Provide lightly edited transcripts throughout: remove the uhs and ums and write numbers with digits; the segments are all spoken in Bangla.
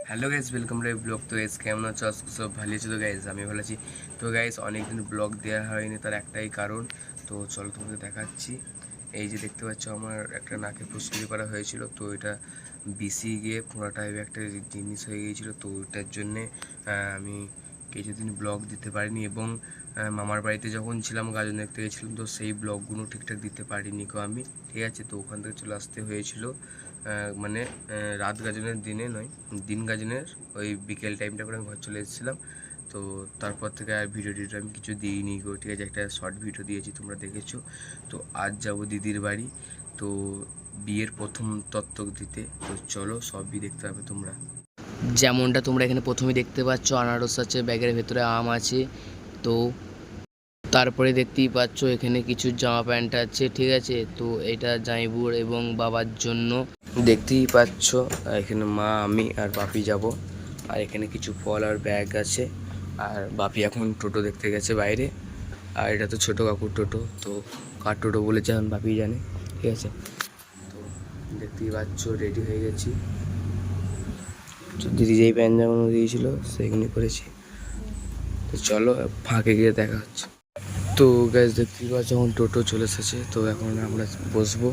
Hello guys, welcome to blog. তো গাইজ কেমন আছো? আজকে সব ভালো আছে? তো গাইজ আমি ভালো আছি। তো গাইজ অনেকদিন ব্লগ দেওয়া হয়নি, তার একটাই কারণ। তো চলো তোমাকে দেখাচ্ছি। এই যে দেখতে পাচ্ছ, আমার একটা নাকে ফুসকুড়ি করা হয়েছিল। তো এটা বিসি গিয়ে পুরো টাইপের একটা জিনিস হয়ে গিয়েছিলো। তো ওটার জন্যে আমি কিছুদিন ব্লগ দিতে পারিনি, এবং মামার বাড়িতে যখন ছিলাম গাজন দেখতে গেছিলাম, তো সেই ব্লগগুলো ঠিকঠাক দিতে পারিনি আমি। ঠিক আছে, তো ওখান থেকে চলে আসতে হয়েছিল, মানে রাত গাজনের দিনে নয়, দিন গাজনের ওই বিকেল টাইমটা করে আমি ঘর চলে এসেছিলাম। তো তারপর থেকে আর ভিডিও আমি কিছু দিইনি গো। ঠিক আছে, একটা শর্ট ভিডিও দিয়েছি, তোমরা দেখেছো। তো আজ যাব দিদির বাড়ি, তো বিয়ের প্রথম তত্ত্বক দিতে। তো চলো, সবই দেখতে হবে তোমরা। যেমনটা তোমরা এখানে প্রথমে দেখতে পাচ্ছ, আনারস আছে, ব্যাগের ভেতরে আম আছে। তো তারপরে দেখতেই পাচ্ছ এখানে কিছু জামা প্যান্ট আছে। ঠিক আছে, তো এটা জামাইবুর এবং বাবার জন্য। দেখতেই পাচ্ছ এখানে মা, আমি আর বাপি যাব। আর এখানে কিছু ফল আর ব্যাগ আছে। আর বাপি এখন টোটো দেখতে গেছে বাইরে। আর এটা তো ছোটো কাকুর টোটো, তো কার টোটো বলেছে এখন বাপি জানে। ঠিক আছে, তো দেখতেই পাচ্ছ রেডি হয়ে গেছি। দিদি যেই প্যান্ট জামানো দিয়েছিল সেইগুলি করেছি। তো চলো ফাঁকে গিয়ে দেখা হচ্ছে। তো গ্যাস দেখতেই পাচ্ছ এখন টোটো চলে এসেছে। তো এখন আমরা বসবো।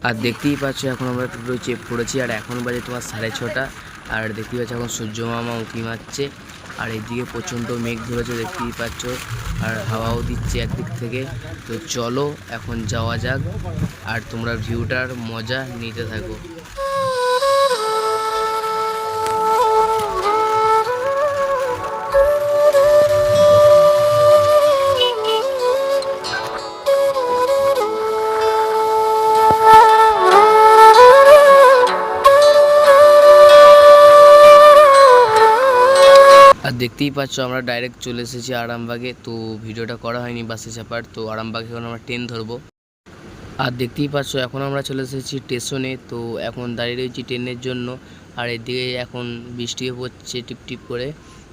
আর দেখতেই পাচ্ছ এখন আমরা টোটো চেপ পড়েছি, আর এখন বাজে তোমার 6:30। আর দেখতেই পাচ্ছ এখন সূর্য মামা উঁকি মারছে। আর এইদিকে প্রচণ্ড মেঘ ধরেছে, দেখতেই পাচ্ছ। আর হাওয়াও দিচ্ছে একদিক থেকে। তো চলো এখন যাওয়া যাক, আর তোমরা ভিউটার মজা নিতে থাকো। আর দেখতেই পাচ্ছ আমরা ডাইরেক্ট চলে এসেছি আরামবাগে। তো ভিডিওটা করা হয়নি বাসে চাপার। তো আরামবাগে এখন আমরা ট্রেন ধরবো। আর দেখতেই পাচ্ছ এখন আমরা চলে এসেছি স্টেশনে। তো এখন দাঁড়িয়ে রয়েছি ট্রেনের জন্য। আর এদিকে এখন বৃষ্টিও পড়ছে টিপ টিপ করে।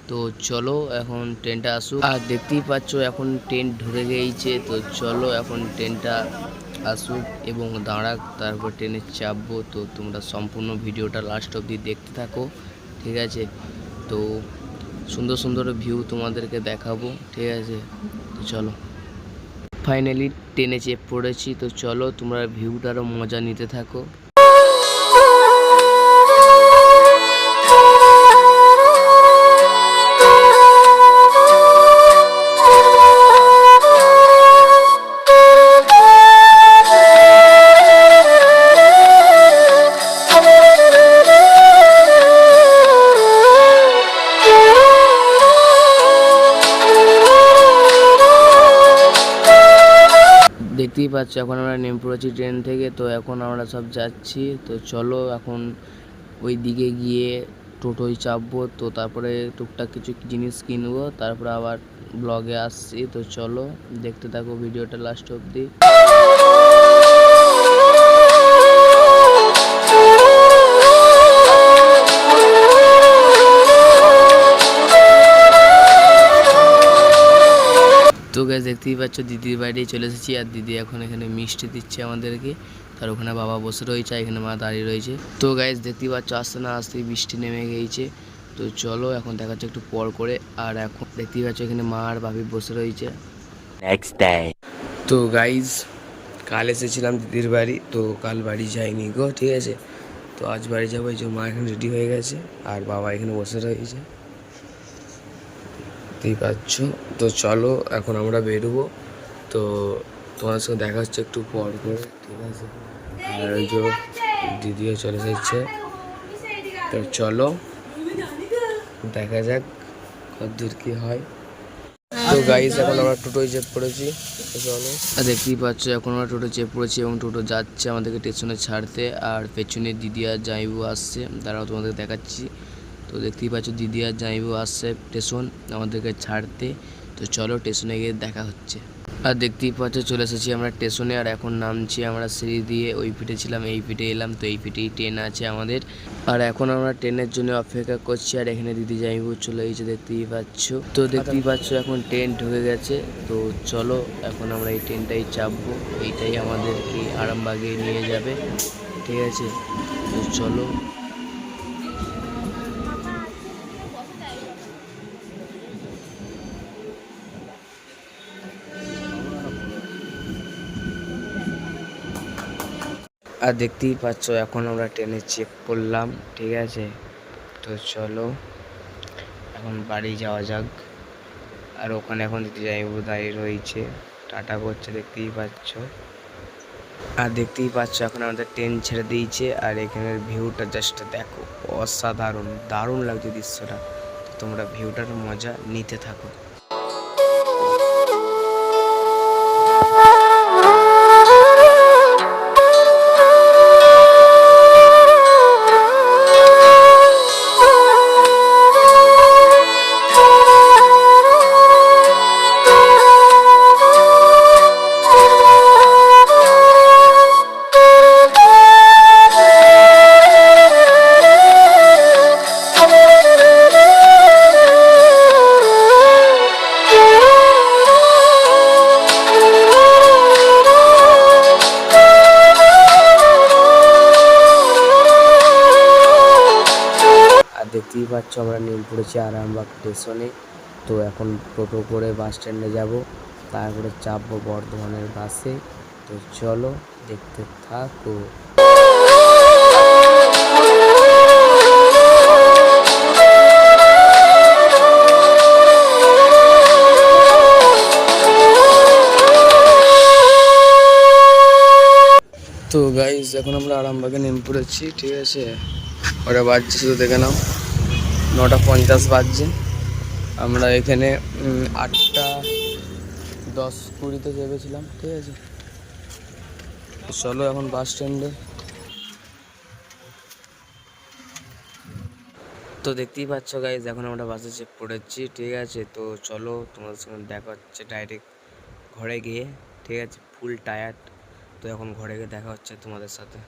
তো চলো এখন ট্রেনটা আসুক। আর দেখতেই পাচ্ছ এখন ট্রেন ঢুকে গিয়েছে। তো চলো এখন ট্রেনটা আসুক এবং দাঁড়াক, তারপর ট্রেনে চাপবো। তো তোমরা সম্পূর্ণ ভিডিওটা লাস্ট অবধি দেখতে থাকো। ঠিক আছে, তো সুন্দর সুন্দর ভিউ তোমাদেরকে দেখাবো। ঠিক আছে, তো চলো। ফাইনালি ট্রেনে চেপে পড়েছি। তো চলো তোমরা ভিউটারও মজা নিতে থাকো। দেখতেই পাচ্ছ এখন আমরা নেমে পড়েছি ট্রেন থেকে। তো এখন আমরা সব যাচ্ছি। তো চলো এখন ওই দিকে গিয়ে টোটোয় চাপবো। তো তারপরে টুকটাক কিছু জিনিস কিনবো, তারপরে আবার ব্লগে আসছি। তো চলো দেখতে থাকো ভিডিওটা লাস্ট অবধি। তো গাইস দেখতেই পাচ্ছ দিদির বাড়ি চলে এসেছি। আর দিদি এখন এখানে মিষ্টি দিচ্ছে আমাদেরকে। তার ওখানে বাবা বসে রয়েছে, এখানে মা দাঁড়িয়ে রয়েছে। তো গাইস দেখতেই পাচ্ছ আসতে না আসতেই বৃষ্টি নেমে গিয়েছে। তো চলো এখন দেখাচ্ছে একটু পর করে। আর এখন দেখতেই পাচ্ছ এখানে মা আর ভাবি বসে রয়েছে। Next day. তো গাইস কাল এসেছিলাম দিদির বাড়ি, তো কাল বাড়ি যাইনি গো। ঠিক আছে, তো আজ বাড়ি যাবো। এই যে মা এখানে রেডি হয়ে গেছে, আর বাবা এখানে বসে রয়েছে, দেখতেই পাচ্ছ। তো চলো এখন আমরা বেরোবো। তো তোমার সঙ্গে দেখা হচ্ছে একটু পর করে। ঠিক আছে, আর ওই যে দিদিও চলে এসেছে। তো চলো দেখা যাক কতদূর কি হয়। তো গাইস এখন আমরা টোটোয় চেপ পড়েছি। চলো, আর দেখতেই পাচ্ছ এখন আমরা টোটো চেপ পড়েছি এবং টোটো যাচ্ছে আমাদেরকে স্টেশনে ছাড়তে। আর পেছনে দিদি আর জামাইবু আসছে, দাঁড়াও তোমাদের দেখাচ্ছি। তো দেখতেই পাচ্ছ দিদি আর জামাইবু আসছে স্টেশন আমাদেরকে ছাড়তে। তো চলো স্টেশনে গিয়ে দেখা হচ্ছে। আর দেখতেই পাচ্ছ চলে এসেছি আমরা স্টেশনে। আর এখন নামছি আমরা সিঁড়ি দিয়ে। ওই পিঠে ছিলাম, এই পিঠে এলাম। তো এই পিঠেই ট্রেন আছে আমাদের। আর এখন আমরা ট্রেনের জন্য অপেক্ষা করছি। আর এখানে দিদি জামাইবু চলে গেছে, দেখতেই পাচ্ছ। তো দেখতেই পাচ্ছ এখন ট্রেন ঢুকে গেছে। তো চলো এখন আমরা এই ট্রেনটাই চাপবো। এইটাই আমাদেরকে আরামবাগে নিয়ে যাবে। ঠিক আছে, তো চলো। আর দেখতেই পাচ্ছ এখন আমরা ট্রেনে চেক করলাম, ঠিক আছে। তো চলো এখন বাড়ি যাওয়া যাক। আর ওখানে এখন দিতে যাইবো দাঁড়িয়ে রয়েছে, টাটা করছে, দেখতেই পাচ্ছ। আর দেখতেই পাচ্ছ এখন আমাদের ট্রেন ছেড়ে দিয়েছে। আর এখানের ভিউটা জাস্ট দেখো, অসাধারণ, দারুণ লাগছে দৃশ্যটা। তো তোমরা ভিউটার মজা নিতে থাকো। দেখতেই পাচ্ছ আমরা নেমে পড়েছি আরামবাগ স্টেশনে। তো এখন টোটো করে বাস স্ট্যান্ডে যাব, তারপরে চাপবো বর্ধমানের বাসে। তো চলো দেখতে থাকো। তো গাইস এখন আমরা আরামবাগে নেমে পড়েছি, ঠিক আছে। ওটা বাজছে শুধু দেখে নাও, 9:50 বাজছে। আমরা এখানে 8:10-20 চেপেছিলাম, ঠিক আছে। চলো এখন বাস স্ট্যান্ডে। তো দেখতেই পাচ্ছ গাইজ এখন আমরা বাসে চেপে পড়েছি, ঠিক আছে। তো চলো তোমাদের সঙ্গে দেখা হচ্ছে ডাইরেক্ট ঘরে গিয়ে, ঠিক আছে। ফুল টায়ার্ড, তো এখন ঘরে গিয়ে দেখা হচ্ছে তোমাদের সাথে।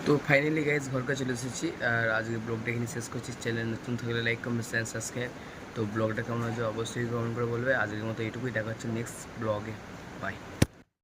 তো ফাইনালি গাইজ ঘরকে চলে এসেছি। আর আজকে ব্লগটা এখানে শেষ করছি। চ্যানেল নতুন থাকলে লাইক, কমেন্ট, শেয়ার, সাবস্ক্রাইব। তো ব্লগটা কেমন হয়েছে অবশ্যই কমেন্ট করে বলবে। আজকের মতো এইটুকুই, দেখা হচ্ছে নেক্সট ব্লগে। বাই।